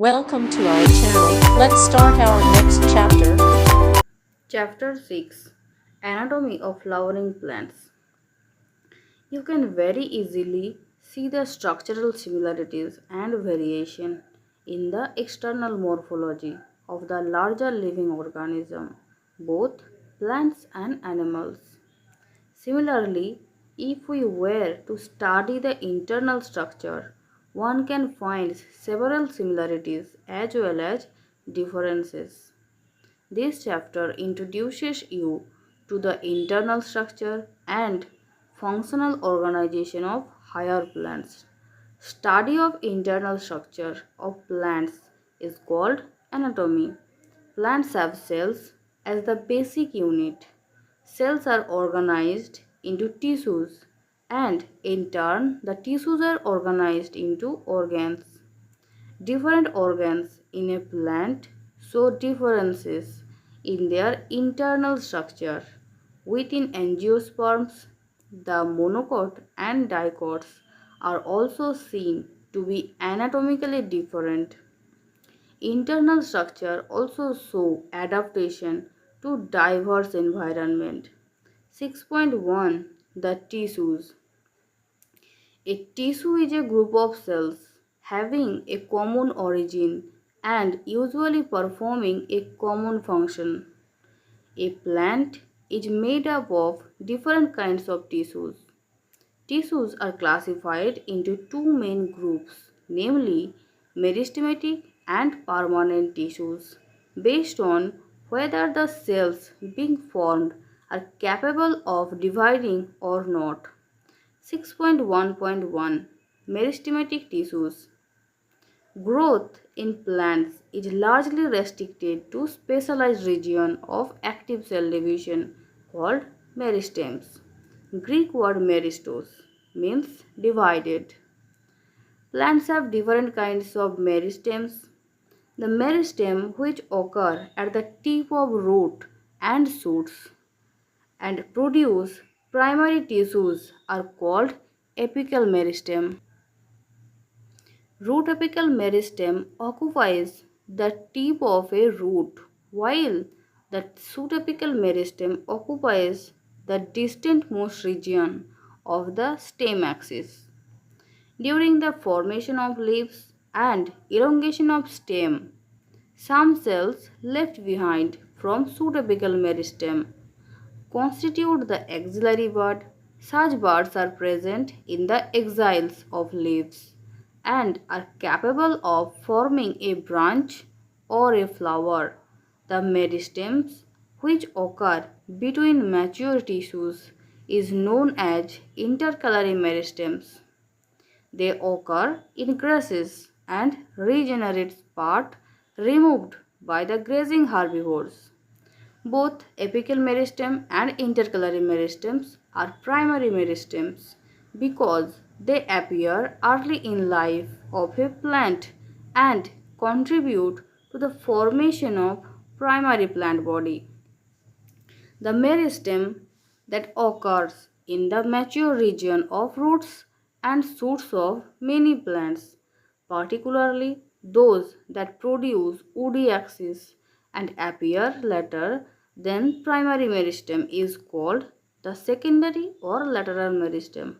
Welcome to our channel. Let's start our next chapter. Chapter 6 Anatomy of Flowering Plants. You can very easily see the structural similarities and variation in the external morphology of the larger living organism, both plants and animals. Similarly, if we were to study the internal structure, one can find several similarities as well as differences. This chapter introduces you to the internal structure and functional organization of higher plants. Study of internal structure of plants is called anatomy. Plants have cells as the basic unit. Cells are organized into tissues and in turn the tissues are organized into organs. Different organs in a plant show differences in their internal structure. Within angiosperms, the monocot and dicots are also seen to be anatomically different. Internal structure also show adaptation to diverse environment. 6.1 The tissues. A tissue is a group of cells having a common origin and usually performing a common function. A plant is made up of different kinds of tissues. Tissues are classified into two main groups, namely meristematic and permanent tissues, based on whether the cells being formed are capable of dividing or not. 6.1.1 Meristematic tissues. Growth in plants is largely restricted to specialized region of active cell division called meristems. Greek word meristos means divided. Plants have different kinds of meristems. The meristem which occur at the tip of root and shoots and produce primary tissues are called apical meristem. Root apical meristem occupies the tip of a root, while the shoot apical meristem occupies the distantmost region of the stem axis. During the formation of leaves and elongation of stem, some cells left behind from shoot apical meristem constitute the axillary bud. Such buds are present in the axils of leaves and are capable of forming a branch or a flower. The meristems which occur between mature tissues is known as intercalary meristems. They occur in grasses and regenerate part removed by the grazing herbivores. Both apical meristem and intercalary meristems are primary meristems because they appear early in life of a plant and contribute to the formation of primary plant body. The meristem that occurs in the mature region of roots and shoots of many plants, particularly those that produce woody axis and appear later than primary meristem, is called the secondary or lateral meristem.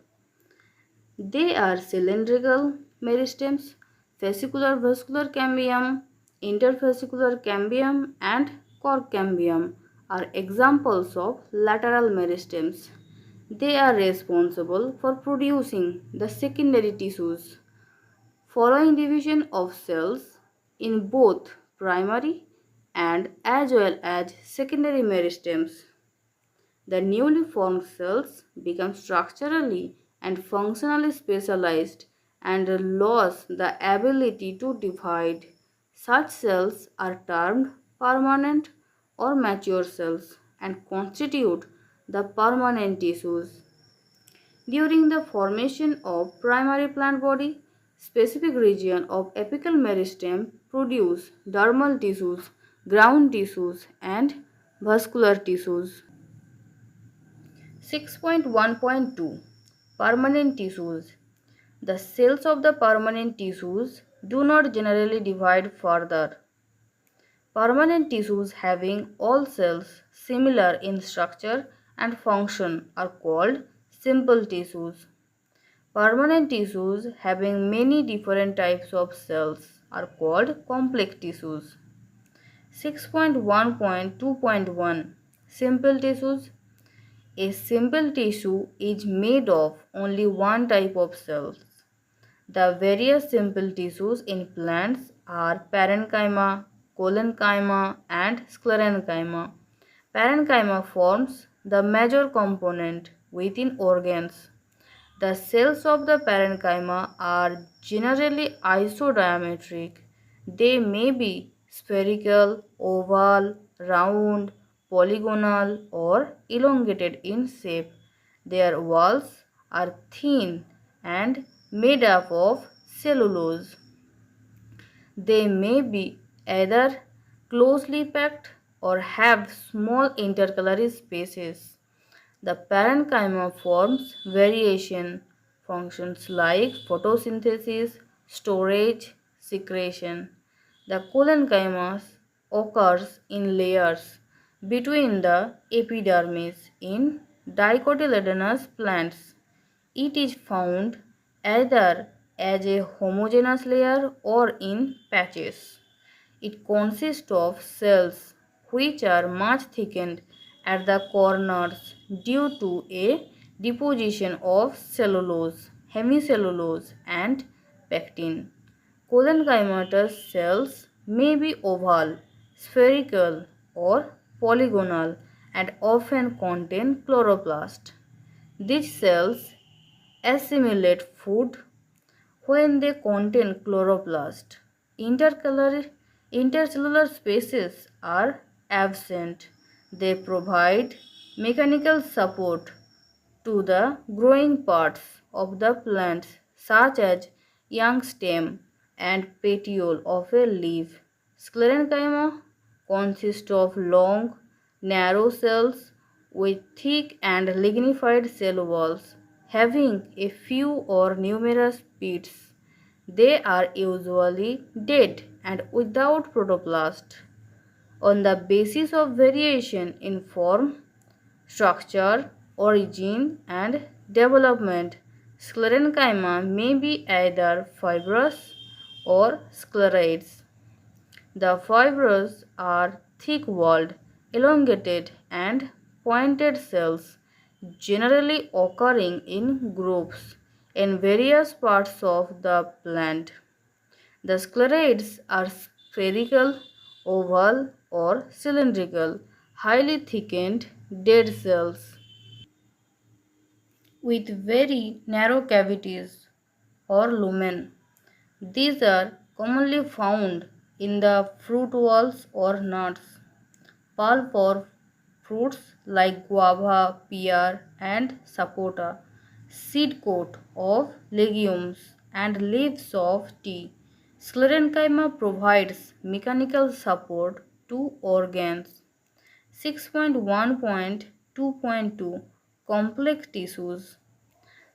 They are cylindrical meristems, fascicular vascular cambium, interfascicular cambium, and cork cambium are examples of lateral meristems. They are responsible for producing the secondary tissues. Following division of cells in both primary and as well as secondary meristems, the newly formed cells become structurally and functionally specialized and lose the ability to divide. Such cells are termed permanent or mature cells and constitute the permanent tissues. During the formation of primary plant body, specific region of apical meristem produce dermal tissues, ground tissues and vascular tissues. 6.1.2 Permanent tissues. The cells of the permanent tissues do not generally divide further. Permanent tissues having all cells similar in structure and function are called simple tissues. Permanent tissues having many different types of cells are called complex tissues. 6.1.2.1 Simple tissues. A simple tissue is made of only one type of cells. The various simple tissues in plants are parenchyma, collenchyma, and sclerenchyma. Parenchyma forms the major component within organs. The cells of the parenchyma are generally isodiametric. They may be spherical, oval, round, polygonal, or elongated in shape. Their walls are thin and made up of cellulose. They may be either closely packed or have small intercalary spaces. The parenchyma forms variation functions like photosynthesis, storage, secretion. The collenchyma occurs in layers between the epidermis in dicotyledonous plants. It is found either as a homogeneous layer or in patches. It consists of cells which are much thickened at the corners due to a deposition of cellulose, hemicellulose, and pectin. Collenchymatous cells may be oval, spherical, or polygonal and often contain chloroplast. These cells assimilate food when they contain chloroplast. Intercellular spaces are absent. They provide mechanical support to the growing parts of the plants such as young stem and petiole of a leaf. Sclerenchyma consists of long, narrow cells with thick and lignified cell walls having a few or numerous pits. They are usually dead and without protoplast. On the basis of variation in form, structure, origin, and development, sclerenchyma may be either fibrous or scleroids. The fibrous are thick-walled, elongated, and pointed cells, generally occurring in groups in various parts of the plant. The scleroids are spherical, oval, or cylindrical, highly thickened dead cells with very narrow cavities or lumen. These are commonly found in the fruit walls or nuts. Pulp for fruits like guava, pear, and sapota. Seed coat of legumes and leaves of tea. Sclerenchyma provides mechanical support to organs. 6.1.2.2 Complex tissues.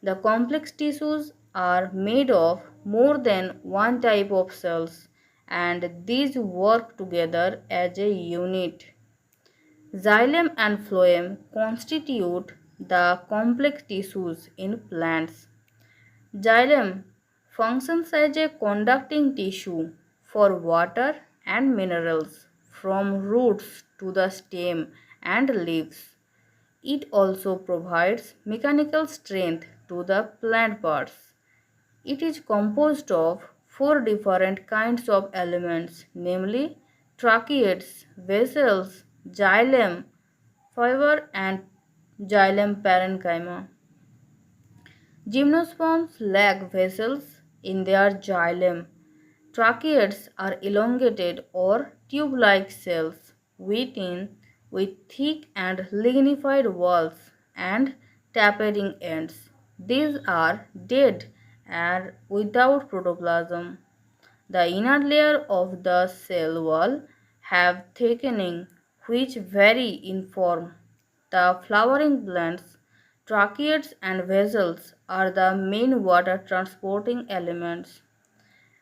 The complex tissues are made of more than one type of cells and these work together as a unit. Xylem and phloem constitute the complex tissues in plants. Xylem functions as a conducting tissue for water and minerals from roots to the stem and leaves. It also provides mechanical strength to the plant parts. It is composed of four different kinds of elements, namely tracheids, vessels, xylem, fiber, and xylem parenchyma. Gymnosperms lack vessels in their xylem. Tracheids are elongated or tube-like cells within with thick and lignified walls and tapering ends. These are dead and without protoplasm. The inner layer of the cell wall have thickening which vary in form. The flowering plants, tracheids and vessels are the main water transporting elements.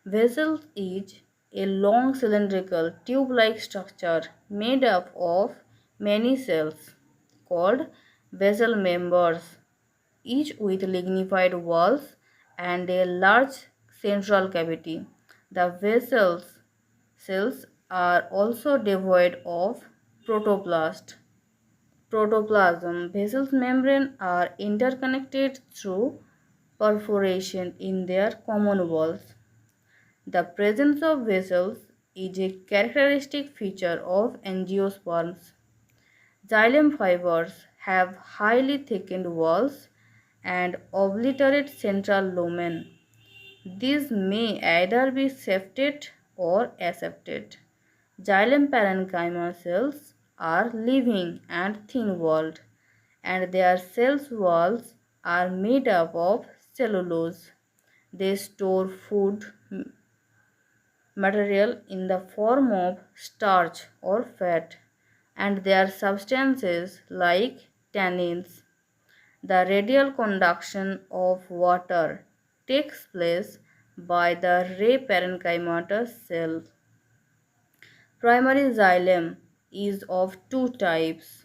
Vessel is a long cylindrical tube-like structure made up of many cells called vessel members, each with lignified walls and a large central cavity. The vessels cells are also devoid of protoplasm. Vessels membrane are interconnected through perforation in their common walls. The presence of vessels is a characteristic feature of angiosperms. Xylem fibers have highly thickened walls and obliterate central lumen. These may either be septate or aseptate. Xylem parenchyma cells are living and thin-walled, and their cells walls are made up of cellulose. They store food material in the form of starch or fat, and their substances like tannins. The radial conduction of water takes place by the ray parenchymatous cell. Primary xylem is of two types,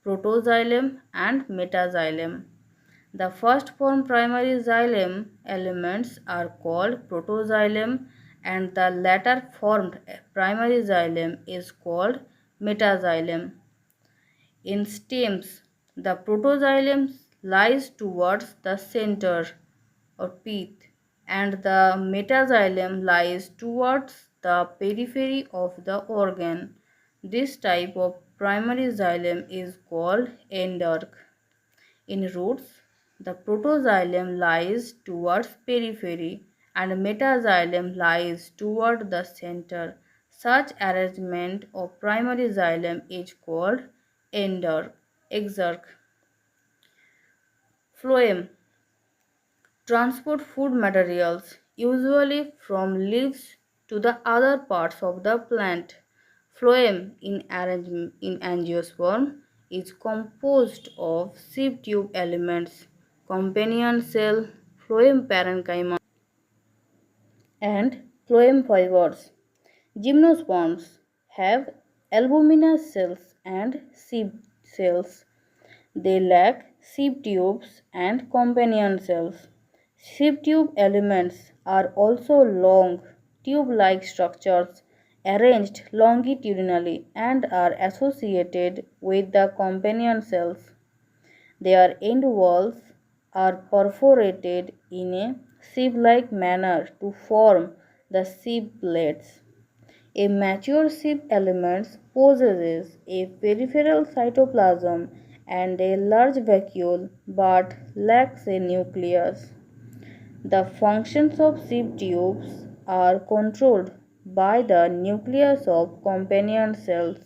protoxylem and metaxylem. The first form primary xylem elements are called protoxylem, and the latter formed primary xylem is called metaxylem. In stems, the protoxylem lies towards the center or pith, and the metaxylem lies towards the periphery of the organ. This type of primary xylem is called endarch. In roots, the protoxylem lies towards periphery and metaxylem lies toward the center. Such arrangement of primary xylem is called exarch. Phloem transport food materials, usually from leaves to the other parts of the plant. Phloem in angiosperm is composed of sieve tube elements, companion cell, phloem parenchyma, and phloem fibers. Gymnosperms have albuminous cells and sieve cells. They lack sieve tubes and companion cells. Sieve tube elements are also long, tube-like structures arranged longitudinally and are associated with the companion cells. Their end walls are perforated in a sieve-like manner to form the sieve plates. A mature sieve element possesses a peripheral cytoplasm and a large vacuole but lacks a nucleus. The functions of sieve tubes are controlled by the nucleus of companion cells.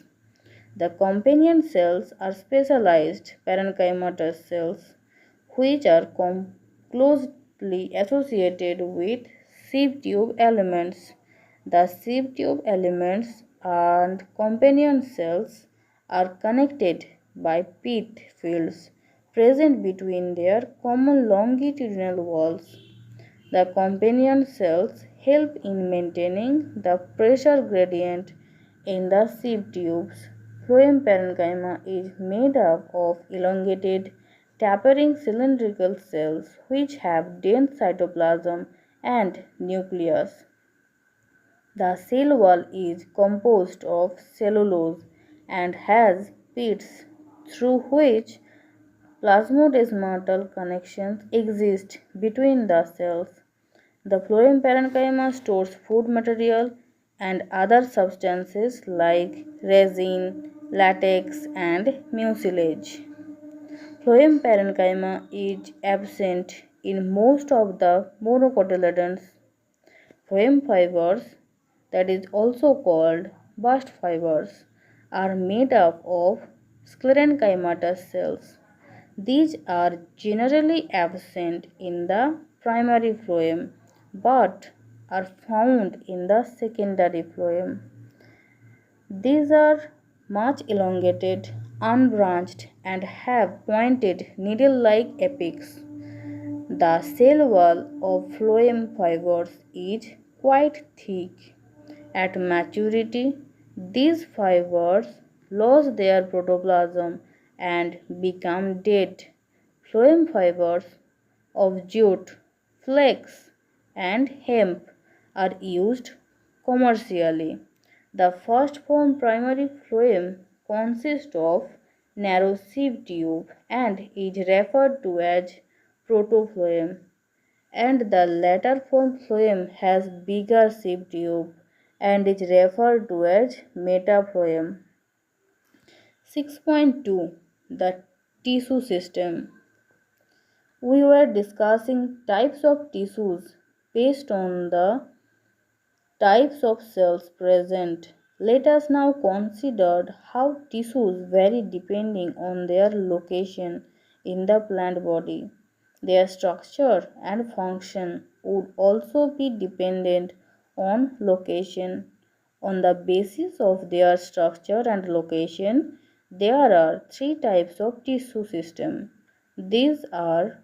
The companion cells are specialized parenchymatous cells, which are closely associated with sieve tube elements. The sieve tube elements and companion cells are connected by pith fields present between their common longitudinal walls. The companion cells help in maintaining the pressure gradient in the sieve tubes. Phloem parenchyma is made up of elongated, tapering cylindrical cells which have dense cytoplasm and nucleus. The cell wall is composed of cellulose and has pits through which plasmodesmatal connections exist between the cells. The phloem parenchyma stores food material and other substances like resin, latex, and mucilage. Phloem parenchyma is absent in most of the monocotyledons. Phloem fibers, that is also called bast fibers, are made up of sclerenchymatous cells. These are generally absent in the primary phloem but are found in the secondary phloem. These are much elongated, unbranched, and have pointed needle-like apex. The cell wall of phloem fibers is quite thick. At maturity, these fibers lose their protoplasm and become dead. Phloem fibers of jute, flax, and hemp are used commercially. The first form primary phloem consists of narrow sieve tube and is referred to as protophloem, and the latter form phloem has bigger sieve tube and is referred to as metaphloem. 6.2. The tissue system. We were discussing types of tissues based on the types of cells present. Let us now consider how tissues vary depending on their location in the plant body. Their structure and function would also be dependent on location. On the basis of their structure and location, there are three types of tissue system. These are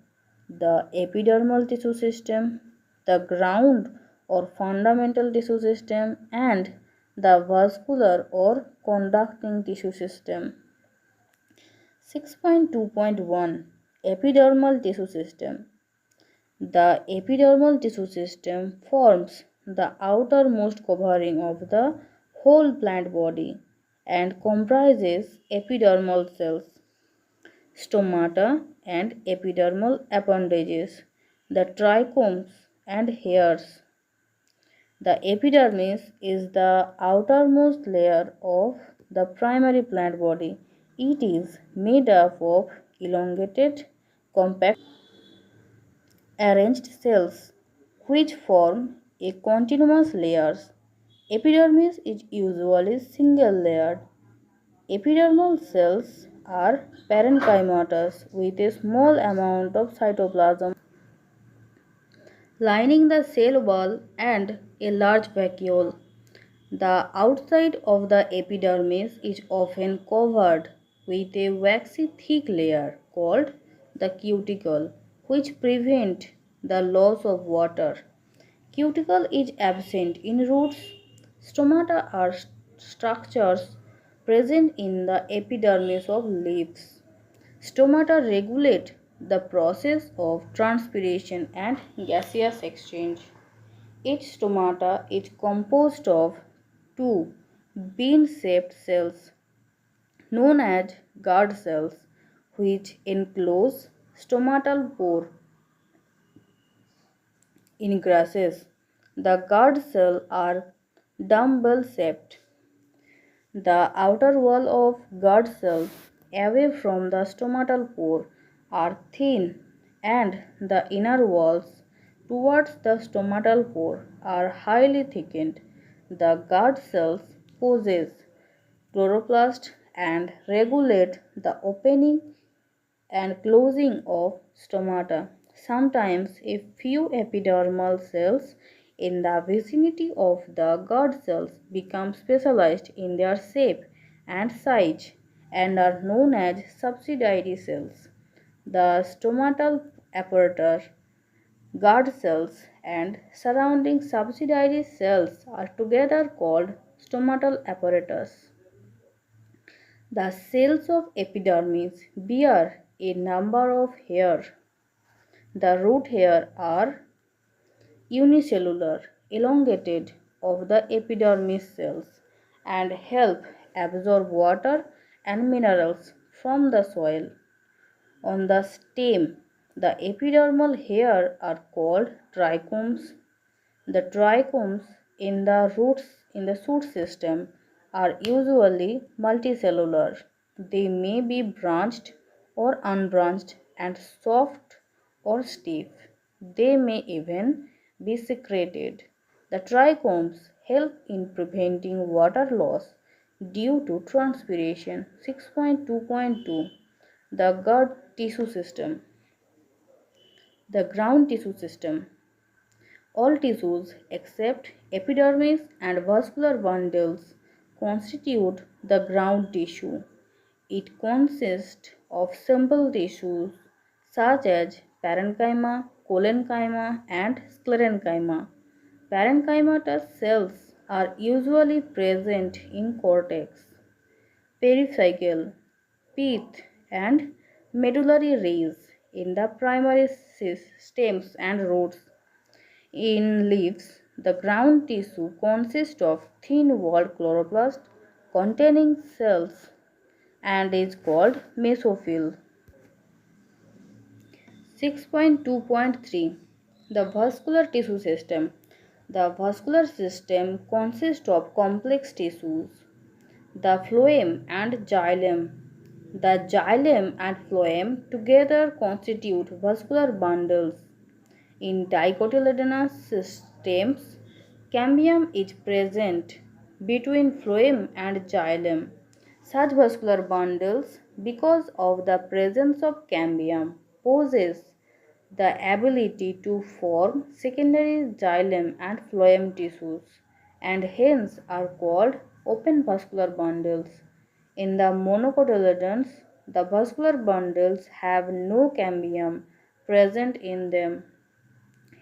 the epidermal tissue system, the ground or fundamental tissue system, and the vascular or conducting tissue system. 6.2.1 Epidermal tissue system. The epidermal tissue system forms the outermost covering of the whole plant body and comprises epidermal cells, stomata, and epidermal appendages, the trichomes and hairs. The epidermis is the outermost layer of the primary plant body. It is made up of elongated, compact, arranged cells which form a continuous layers. Epidermis is usually single layered. Epidermal cells are parenchymatous with a small amount of cytoplasm lining the cell wall and a large vacuole. The outside of the epidermis is often covered with a waxy thick layer called the cuticle, which prevents the loss of water. Cuticle is absent in roots. Stomata are structures present in the epidermis of leaves. Stomata regulate the process of transpiration and gaseous exchange. Each stomata is composed of two bean-shaped cells known as guard cells which enclose stomatal pore. In grasses, the guard cells are dumbbell-shaped. The outer wall of guard cells away from the stomatal pore are thin and the inner walls towards the stomatal pore are highly thickened. The guard cells possess chloroplast and regulate the opening and closing of stomata. Sometimes a few epidermal cells in the vicinity of the guard cells become specialized in their shape and size and are known as subsidiary cells. The stomatal apparatus, guard cells, and surrounding subsidiary cells are together called stomatal apparatus. The cells of epidermis bear a number of hairs. The root hairs are unicellular, elongated of the epidermis cells and help absorb water and minerals from the soil. On the stem, the epidermal hairs are called trichomes. The trichomes in the shoot system are usually multicellular. They may be branched or unbranched and soft or stiff. They may even be secreted. The trichomes help in preventing water loss due to transpiration. 6.2.2 The gut tissue system. The ground tissue system. All tissues except epidermis and vascular bundles constitute the ground tissue. It consists of simple tissues such as parenchyma, collenchyma, and sclerenchyma. Parenchymatous cells are usually present in cortex, pericycle, pith, and medullary rays in the primary stems and roots. In leaves, the ground tissue consists of thin-walled chloroplast containing cells and is called mesophyll. 6.2.3 The vascular tissue system. The vascular system consists of complex tissues, the phloem and xylem. The xylem and phloem together constitute vascular bundles. In dicotyledonous systems, cambium is present between phloem and xylem. Such vascular bundles, because of the presence of cambium, possess the ability to form secondary xylem and phloem tissues and hence are called open vascular bundles. In the monocotyledons, the vascular bundles have no cambium present in them.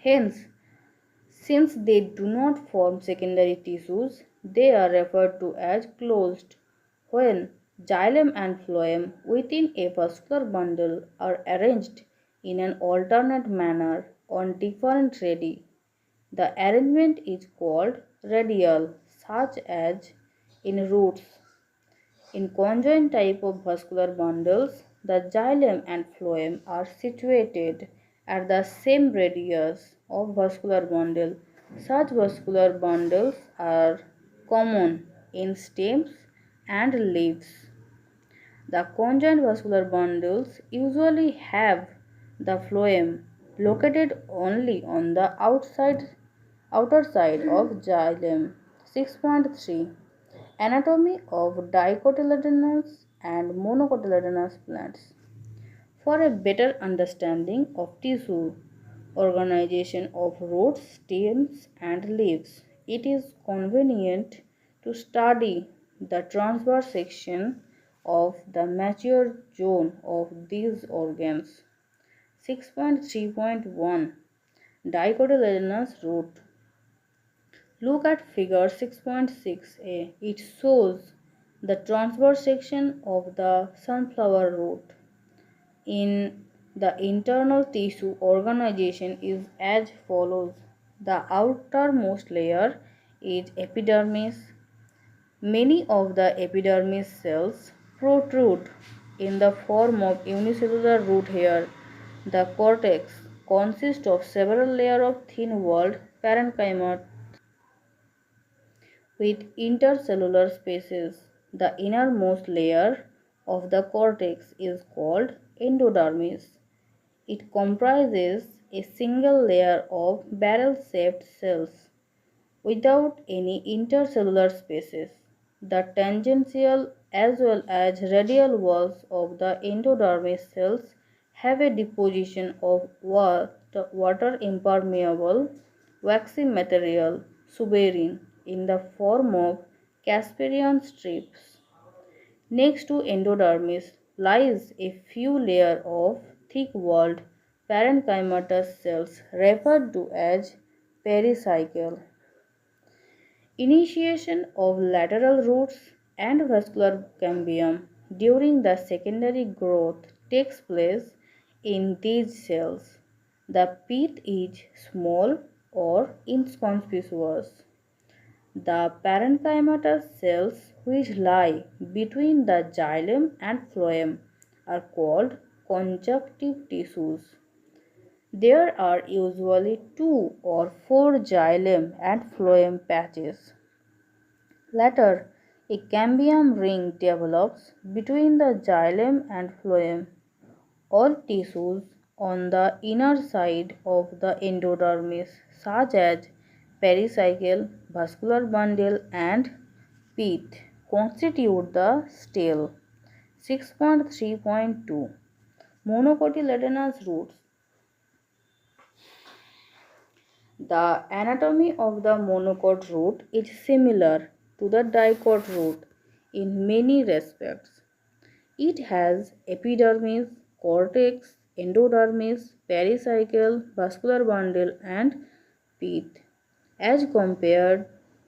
Hence, since they do not form secondary tissues, they are referred to as closed. When xylem and phloem within a vascular bundle are arranged in an alternate manner on different radii, the arrangement is called radial, such as in roots. In conjoined type of vascular bundles, the xylem and phloem are situated at the same radius of vascular bundle. Such vascular bundles are common in stems and leaves. The conjoined vascular bundles usually have the phloem located only on the outer side of xylem. 6.3 Anatomy of dicotyledonous and monocotyledonous plants. For a better understanding of tissue organization of roots, stems, and leaves, it is convenient to study the transverse section of the mature zone of these organs. 6.3.1 Dicotyledonous root. Look at figure 6.6a. It shows the transverse section of the sunflower root. In the internal tissue organization is as follows. The outermost layer is epidermis. Many of the epidermis cells protrude in the form of unicellular root hair. The cortex consists of several layers of thin-walled parenchyma with intercellular spaces. The innermost layer of the cortex is called endodermis. It comprises a single layer of barrel-shaped cells without any intercellular spaces. The tangential as well as radial walls of the endodermis cells have a deposition of water impermeable waxy material suberin in the form of Casparian strips. Next to endodermis lies a few layers of thick-walled parenchymatous cells referred to as pericycle. Initiation of lateral roots and vascular cambium during the secondary growth takes place in these cells. The pith is small or inconspicuous. The parenchymatous cells which lie between the xylem and phloem are called conjunctive tissues. There are usually 2 or 4 xylem and phloem patches. Later, a cambium ring develops between the xylem and phloem. All tissues on the inner side of the endodermis, such as pericycle, vascular bundle, and pith, constitute the stele. 6.3.2 Monocotyledonous roots. The anatomy of the monocot root is similar to the dicot root in many respects. It has epidermis, cortex, endodermis, pericycle, vascular bundle, and pith. as compared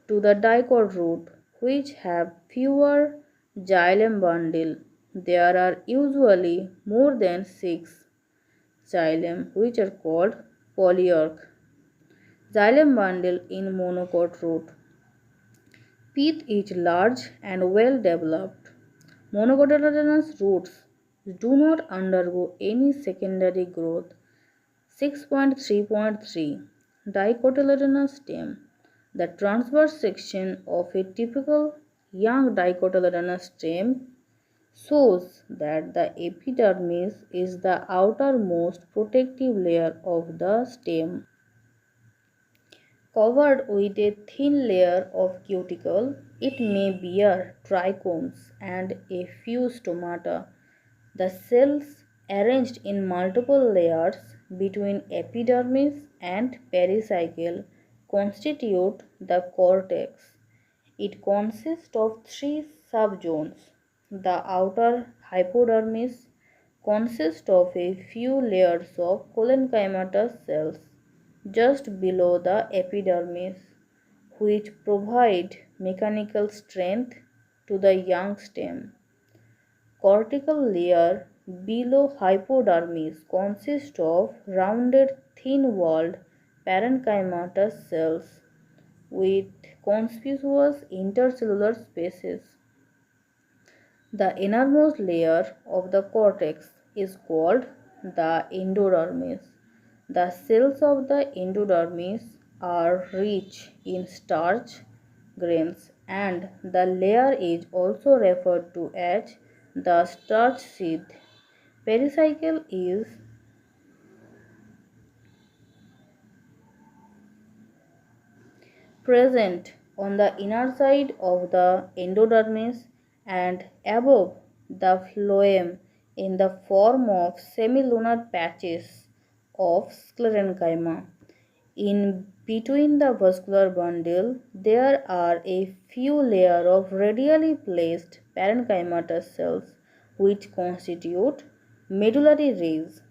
to the dicot root, which have fewer xylem bundle. There are usually more than 6 xylem, which are called polyarch. Xylem bundle in monocot root. Pith is large and well developed. Monocotyledonous roots do not undergo any secondary growth. 6.3.3 Dicotyledonous stem. The transverse section of a typical young dicotyledonous stem shows that the epidermis is the outermost protective layer of the stem. Covered with a thin layer of cuticle, it may bear trichomes and a few stomata. The cells arranged in multiple layers between epidermis and pericycle constitute the cortex. It consists of three subzones. The outer hypodermis consists of a few layers of collenchymatous cells just below the epidermis, which provide mechanical strength to the young stem. Cortical layer below hypodermis consists of rounded thin-walled parenchymatous cells with conspicuous intercellular spaces. The innermost layer of the cortex is called the endodermis. The cells of the endodermis are rich in starch grains, and the layer is also referred to as the starch sheath. Pericycle is present on the inner side of the endodermis and above the phloem in the form of semilunar patches of sclerenchyma. In between the vascular bundle, there are a few layers of radially placed parenchymatous cells which constitute medullary rays.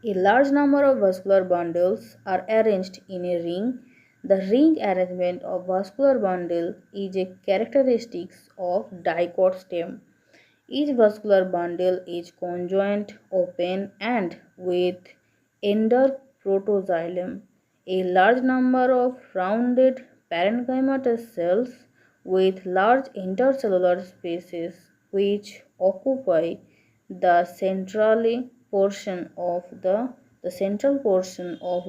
A large number of vascular bundles are arranged in a ring. The ring arrangement of vascular bundle is a characteristic of dicot stem. Each vascular bundle is conjoint, open, and with ender protoxylem. A large number of rounded parenchymatous cells with large intercellular spaces which occupy the central portion of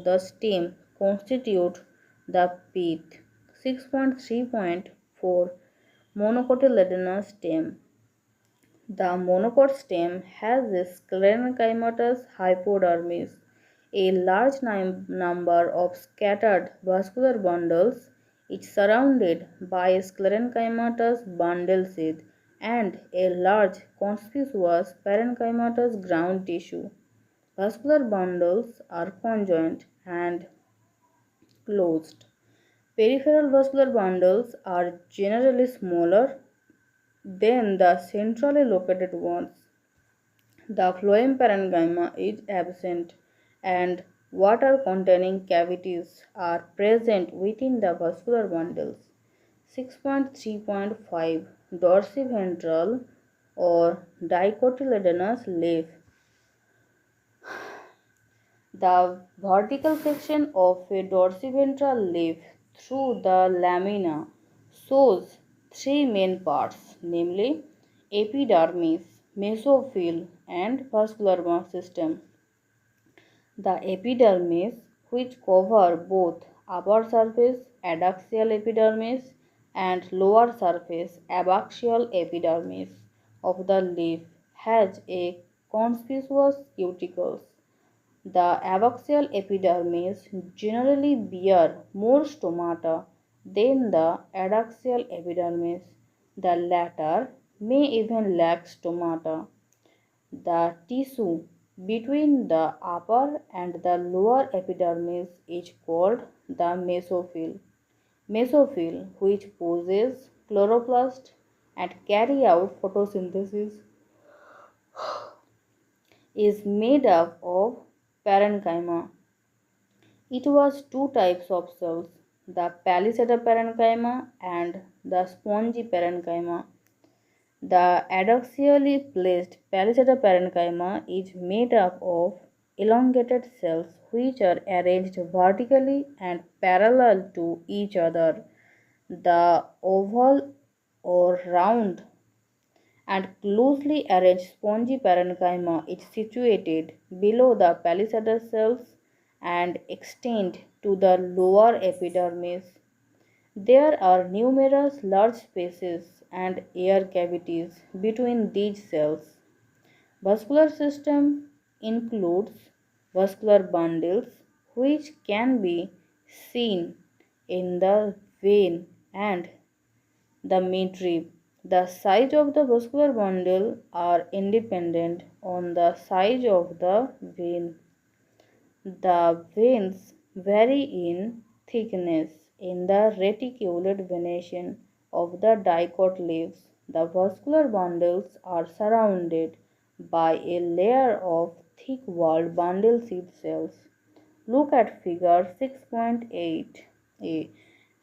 the stem constitute the pith. 6.3.4 Monocotyledonous stem. The monocot stem has a sclerenchymatous hypodermis, a large number of scattered vascular bundles. Is surrounded by a sclerenchymatous bundle sheath and a large conspicuous parenchymatous ground tissue. Vascular bundles are conjoint and closed. Peripheral vascular bundles are generally smaller than the centrally located ones. The phloem parenchyma is absent and water containing cavities are present within the vascular bundles. 6.3.5 Dorsiventral or dicotyledonous leaf. The vertical section of a dorsiventral leaf through the lamina shows three main parts, namely epidermis, mesophyll, and vascular system. The epidermis, which cover both upper surface adaxial epidermis and lower surface abaxial epidermis of the leaf, has a conspicuous cuticles. The abaxial epidermis generally bear more stomata than the adaxial epidermis. The latter may even lack stomata. The tissue between the upper and the lower epidermis is called the mesophyll. Mesophyll, which possess chloroplast and carry out photosynthesis, is made up of parenchyma. It was two types of cells, the palisada parenchyma and the spongy parenchyma. The adaxially placed palisada parenchyma is made up of elongated cells which are arranged vertically and parallel to each other. The oval or round and closely arranged spongy parenchyma is situated below the palisada cells and extend to the lower epidermis. There are numerous large spaces and air cavities between these cells. Vascular system includes vascular bundles which can be seen in the vein and the midrib. The size of the vascular bundle are independent on the size of the vein. The veins vary in thickness in the reticulate venation of the dicot leaves. The vascular bundles are surrounded by a layer of thick-walled bundle seed cells. Look at figure 6.8a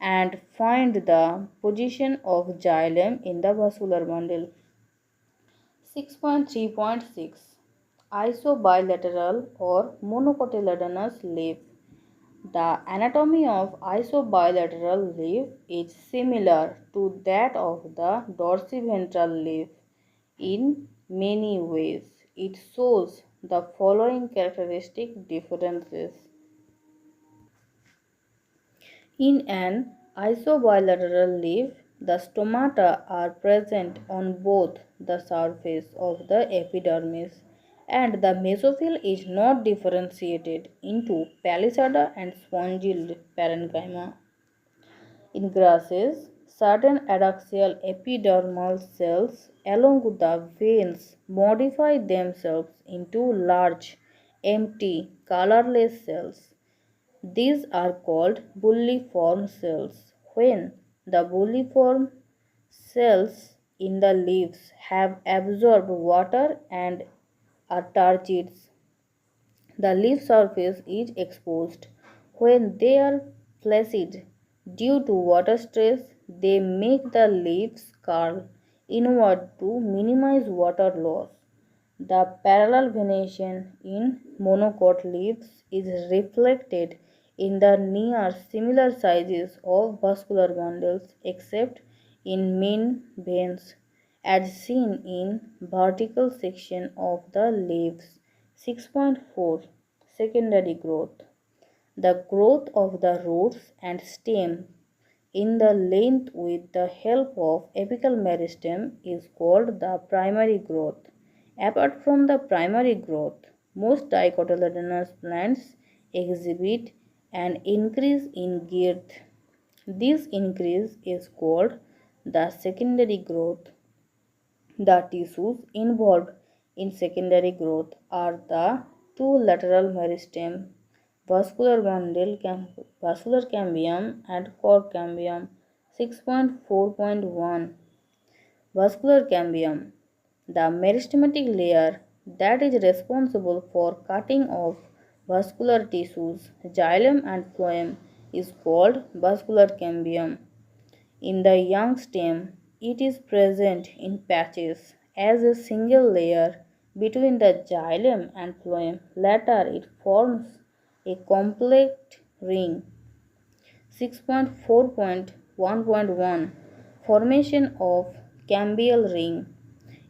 and find the position of xylem in the vascular bundle. 6.3.6 Isobilateral or monocotyledonous leaf. The anatomy of isobilateral leaf is similar to that of the dorsiventral leaf in many ways. It shows the following characteristic differences. In an isobilateral leaf, the stomata are present on both the surface of the epidermis and the mesophyll is not differentiated into palisada and spongy parenchyma. In grasses, certain adaxial epidermal cells along the veins modify themselves into large, empty, colorless cells. These are called bulliform cells. When the bulliform cells in the leaves have absorbed water and are turgid, the leaf surface is exposed. When they are flaccid due to water stress, they make the leaves curl inward to minimize water loss. The parallel venation in monocot leaves is reflected in the near similar sizes of vascular bundles except in main veins as seen in vertical section of the leaves. 6.4 Secondary growth. The growth of the roots and stem in the length with the help of apical meristem is called the primary growth. Apart from the primary growth, most dicotyledonous plants exhibit an increase in girth. This increase is called the secondary growth. The tissues involved in secondary growth are the two lateral meristem, vascular cambium and core cambium. 6.4.1 Vascular cambium. The meristematic layer that is responsible for cutting off vascular tissues, xylem and phloem, is called vascular cambium. In the young stem, it is present in patches as a single layer between the xylem and phloem. Later, it forms a complex ring. 6.4.1.1 Formation of cambial ring.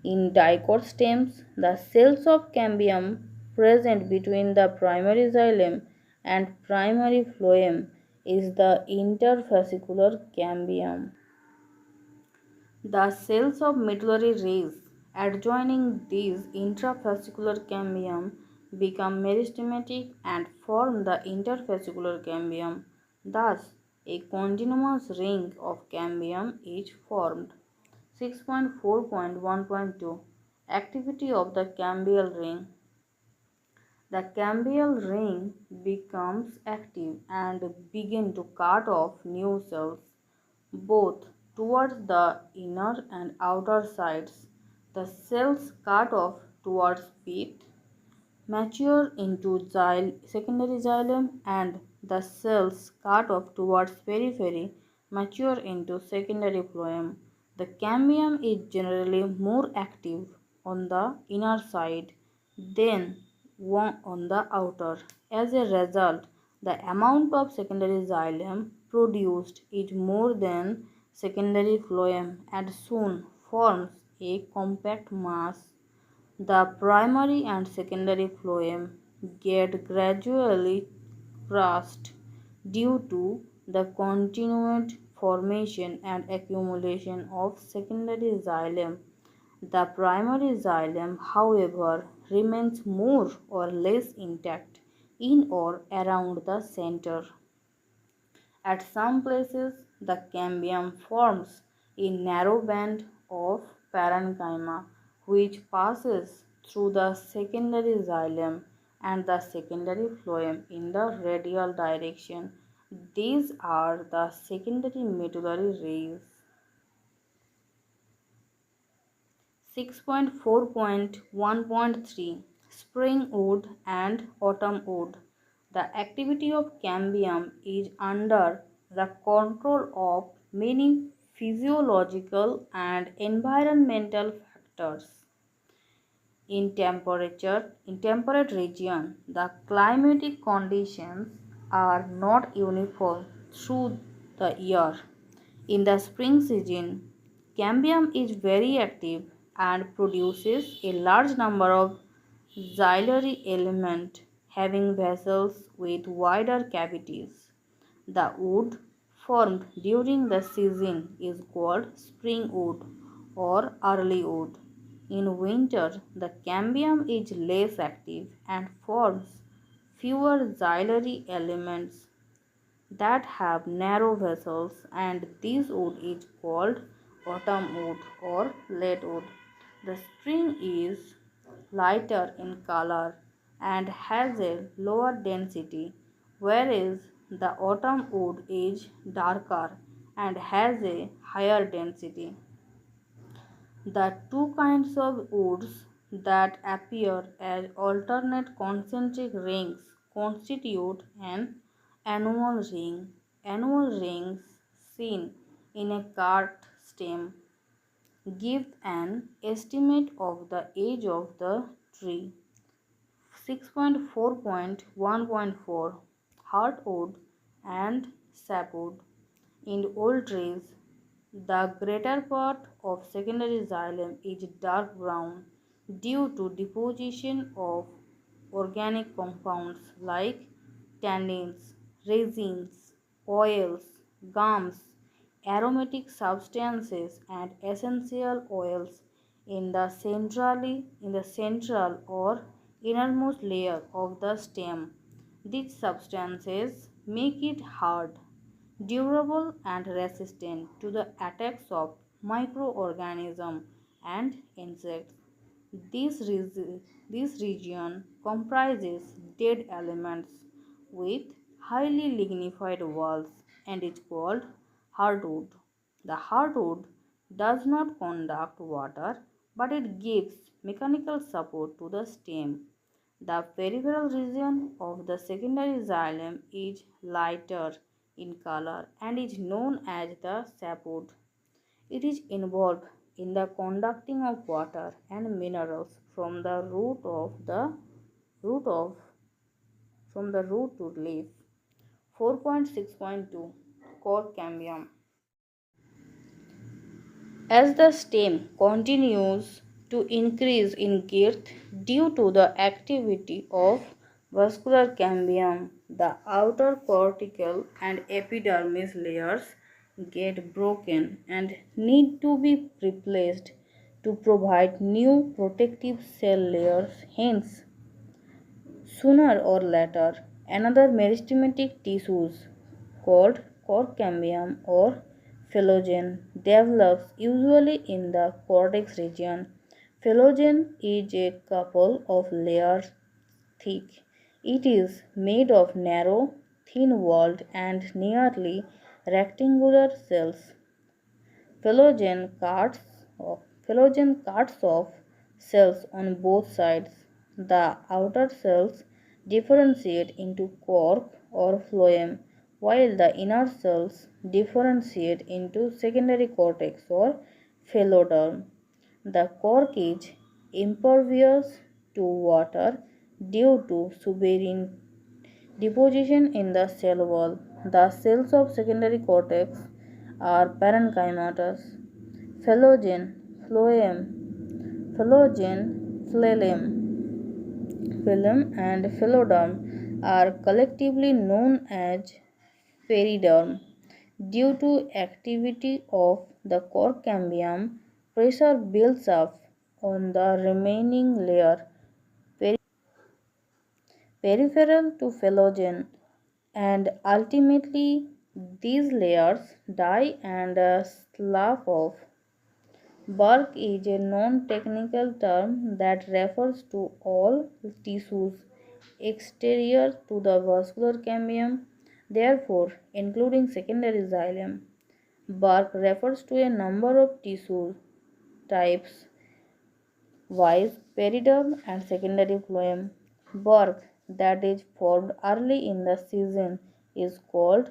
In dicot stems, the cells of cambium present between the primary xylem and primary phloem is the interfascicular cambium. The cells of medullary rays adjoining these intrafascicular cambium become meristematic and form the interfascicular cambium. Thus, a continuous ring of cambium is formed. 6.4.1.2 Activity of the cambial ring. The cambial ring becomes active and begin to cut off new cells, both towards the inner and outer sides. The cells cut off towards pith mature into secondary xylem and the cells cut off towards periphery mature into secondary phloem. The cambium is generally more active on the inner side than one on the outer. As a result, the amount of secondary xylem produced is more than secondary phloem and soon forms a compact mass. The primary and secondary phloem get gradually crushed due to the continued formation and accumulation of secondary xylem. The primary xylem, however, remains more or less intact in or around the center. At some places, the cambium forms a narrow band of parenchyma which passes through the secondary xylem and the secondary phloem in the radial direction. These are the secondary medullary rays. 6.4.1.3 Spring wood and autumn wood. The activity of cambium is under the control of many physiological and environmental factors. In temperate region, the climatic conditions are not uniform through the year. In the spring season, cambium is very active and produces a large number of xylem elements having vessels with wider cavities. The wood formed during the season is called spring wood or early wood. In winter, the cambium is less active and forms fewer xylem elements that have narrow vessels, and this wood is called autumn wood or late wood. The spring is lighter in color and has a lower density, whereas the autumn wood is darker and has a higher density. The two kinds of woods that appear as alternate concentric rings constitute an annual ring. Annual rings seen in a cart stem give an estimate of the age of the tree. 6.4.1.4 Heartwood and sapwood. In old trees, the greater part of secondary xylem is dark brown due to deposition of organic compounds like tannins, resins, oils, gums, aromatic substances, and essential oils in the central or innermost layer of the stem. These substances make it hard, durable, and resistant to the attacks of microorganisms and insects. This region comprises dead elements with highly lignified walls and is called hardwood. The hardwood does not conduct water, but it gives mechanical support to the stem. The peripheral region of the secondary xylem is lighter in color and is known as the sapwood. It is involved in the conducting of water and minerals root of from the root to leaf. 4.6.2 Core cambium. As the stem continues to increase in girth due to the activity of vascular cambium, the outer cortical and epidermis layers get broken and need to be replaced to provide new protective cell layers. Hence, sooner or later, another meristematic tissues called core cambium or phylogen develops, usually in the cortex region. Phylogen is a couple of layers thick. It is made of narrow, thin-walled and nearly rectangular cells. Phylogen cuts off cells on both sides. The outer cells differentiate into cork or phloem, while the inner cells differentiate into secondary cortex or phyloderm. The cork is impervious to water due to suberin deposition in the cell wall. The cells of secondary cortex are parenchymatous. Phylogen, phloem, phloem and phylloderm are collectively known as periderm. Due to activity of the cork cambium, pressure builds up on the remaining layer peripheral to phylogen, and ultimately these layers die and slough off. Bulk is a non-technical term that refers to all tissues exterior to the vascular cambium, therefore including secondary xylem. Bulk refers to a number of tissue types viz. Periderm and secondary phloem. Bark that is formed early in the season is called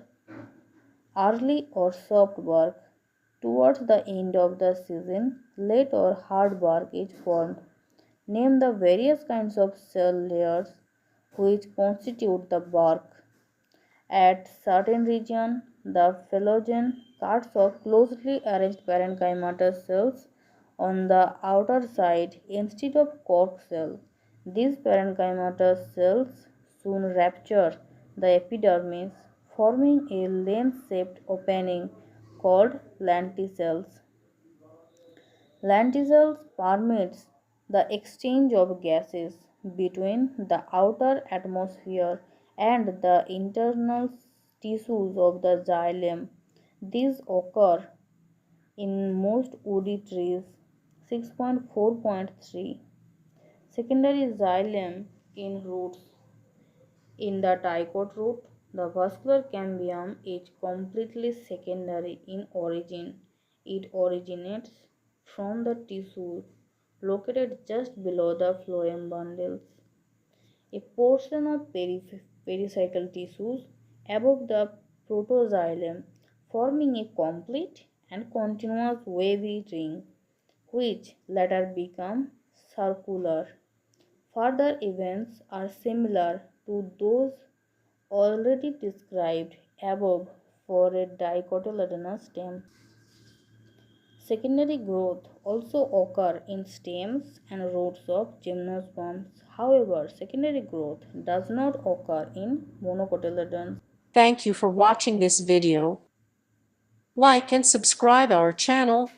early or soft bark. Towards the end of the season, late or hard bark is formed. Name the various kinds of cell layers which constitute the bark. At certain region, the phylogen cuts off closely arranged parenchymatous cells on the outer side instead of cork cell. These parenchymatous cells soon rupture the epidermis, forming a lens-shaped opening called lenticels. Lenticels permits the exchange of gases between the outer atmosphere and the internal tissues of the xylem. These occur in most woody trees. 6.4.3 Secondary xylem in roots. In the dicot root, the vascular cambium is completely secondary in origin. It originates from the tissue located just below the phloem bundles. A portion of pericycle tissues above the protoxylem, forming a complete and continuous wavy ring, which later become circular. Further events are similar to those already described above for a dicotyledonous stem. Secondary growth also occur in stems and roots of gymnosperms. However, secondary growth does not occur in monocotyledons. Thank you for watching this video. Like and subscribe our channel.